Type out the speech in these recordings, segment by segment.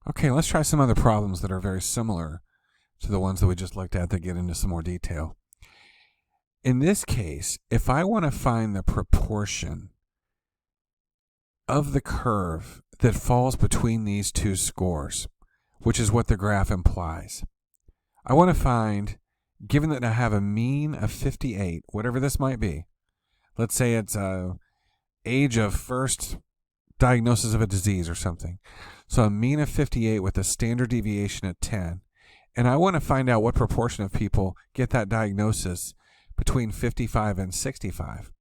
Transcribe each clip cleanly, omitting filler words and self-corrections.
Okay, let's try some other problems that are very similar to the ones that we just looked at that get into some more detail. In this case, if I want to find the proportion of the curve that falls between these two scores, which is what the graph implies, I want to find, given that I have a mean of 58, whatever this might be, let's say it's age of first diagnosis of a disease or something. So a mean of 58 with a standard deviation at 10. And I want to find out what proportion of people get that diagnosis between 55 and 65.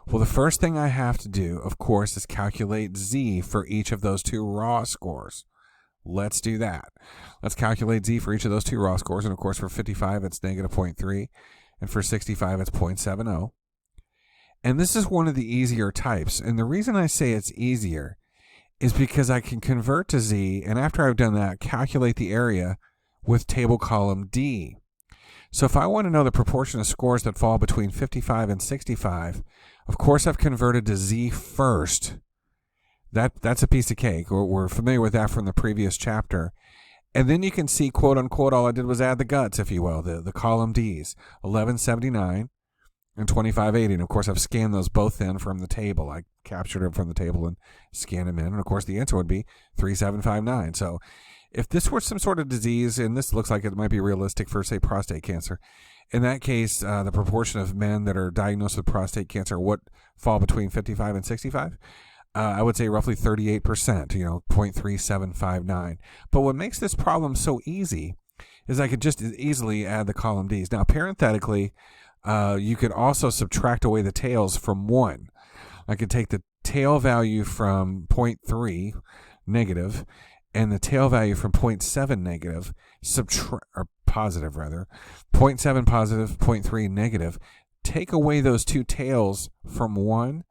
Well, the first thing I have to do, of course, is calculate Z for each of those two raw scores. Let's do that. Let's calculate Z for each of those two raw scores. And of course, for 55, it's negative 0.3. And for 65, it's 0.70. And this is one of the easier types. And the reason I say it's easier is because I can convert to Z, and after I've done that, calculate the area with table column D. So if I want to know the proportion of scores that fall between 55 and 65, of course I've converted to Z first. That's a piece of cake. We're familiar with that from the previous chapter. And then you can see, quote unquote, all I did was add the guts, if you will, the column Ds, 1179 and 2580. And of course I've scanned those both in from the table. I captured them from the table and scanned them in. And of course the answer would be 3759. So if this were some sort of disease, and this looks like it might be realistic for, say, prostate cancer, in that case, the proportion of men that are diagnosed with prostate cancer would fall between 55 and 65. I would say roughly 38%, 0.3759. But what makes this problem so easy is I could just easily add the column Ds. Now, parenthetically, you could also subtract away the tails from 1. I could take the tail value from 0.3 negative and the tail value from 0.7 negative, or positive rather, 0.7 positive, 0.3 negative, take away those two tails from 1.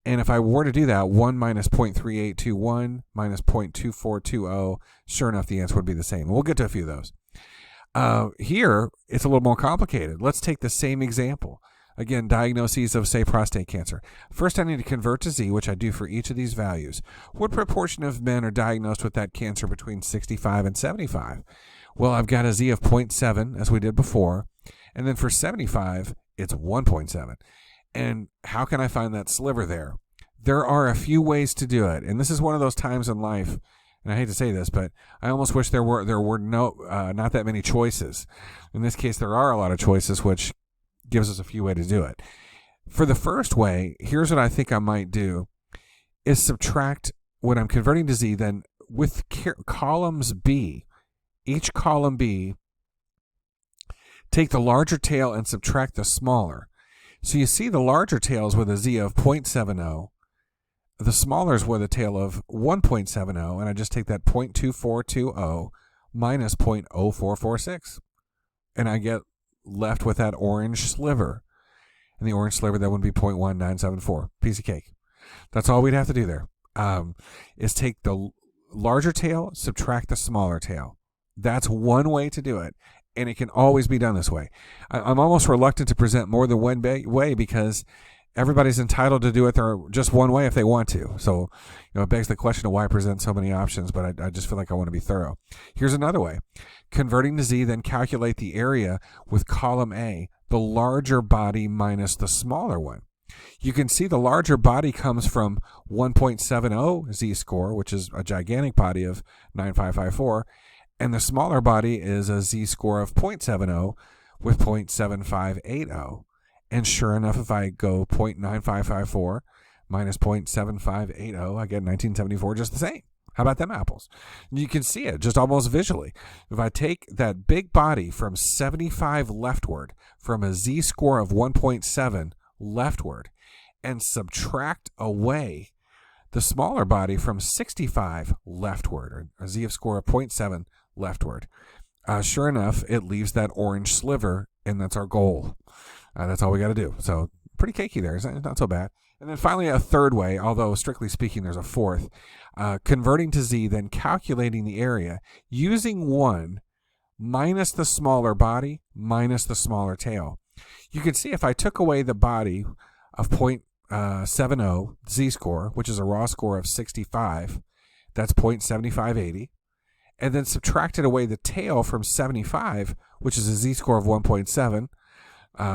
And if I were to do that, 1 minus 0.3821 minus 0.2420, sure enough, the answer would be the same. We'll get to a few of those. Here, it's a little more complicated. Let's take the same example. Again, diagnoses of, say, prostate cancer. First, I need to convert to Z, which I do for each of these values. What proportion of men are diagnosed with that cancer between 65 and 75? Well, I've got a Z of 0.7, as we did before. And then for 75, it's 1.7. And how can I find that sliver there? There are a few ways to do it. And this is one of those times in life, and I hate to say this, but I almost wish there were not that many choices. In this case, there are a lot of choices, which gives us a few ways to do it. For the first way, here's what I think I might do, is subtract, when I'm converting to Z, then with columns B, each column B, take the larger tail and subtract the smaller. So you see the larger tails with a Z of 0.70, the smaller is with a tail of 1.70, and I just take that 0.2420 minus 0.0446. And I get left with that orange sliver. And the orange sliver, that would be 0.1974. Piece of cake. That's all we'd have to do there. Is take the larger tail, subtract the smaller tail. That's one way to do it. And it can always be done this way. I'm almost reluctant to present more than one way because everybody's entitled to do it just one way if they want to. So, it begs the question of why I present so many options, but I just feel like I want to be thorough. Here's another way. Converting to Z, then calculate the area with column A, the larger body minus the smaller one. You can see the larger body comes from 1.70 Z-score, which is a gigantic body of 9554, and the smaller body is a Z-score of 0.70 with 0.7580. And sure enough, if I go 0.9554 minus 0.7580, I get 1974 just the same. How about them apples? You can see it just almost visually. If I take that big body from 75 leftward, from a Z-score of 1.7 leftward, and subtract away the smaller body from 65 leftward, or a Z-score of 0.7 leftward, sure enough, it leaves that orange sliver, and that's our goal. That's all we got to do. So pretty cakey there. It's not so bad. And then finally, a third way, although strictly speaking, there's a fourth. Converting to Z, then calculating the area using 1 minus the smaller body minus the smaller tail. You can see if I took away the body of 0.70 Z-score, which is a raw score of 65, That's 0.7580. And then subtracted away the tail from 75, which is a z-score of 1.7,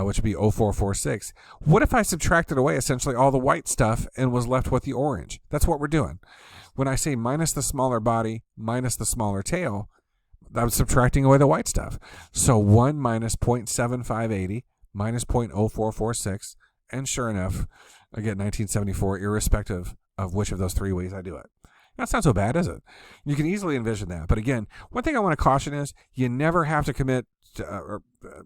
which would be 0.446. What if I subtracted away essentially all the white stuff and was left with the orange? That's what we're doing. When I say minus the smaller body, minus the smaller tail, I'm subtracting away the white stuff. So 1 minus 0.7580 minus 0.0446, and sure enough, I get 1974, irrespective of which of those three ways I do it. That's not so bad, is it? You can easily envision that. But again, one thing I want to caution is you never have to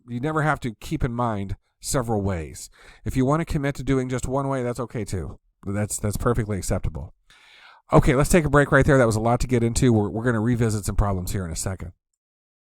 you never have to keep in mind several ways. If you want to commit to doing just one way, that's okay too. That's perfectly acceptable. Okay, let's take a break right there. That was a lot to get into. We're going to revisit some problems here in a second.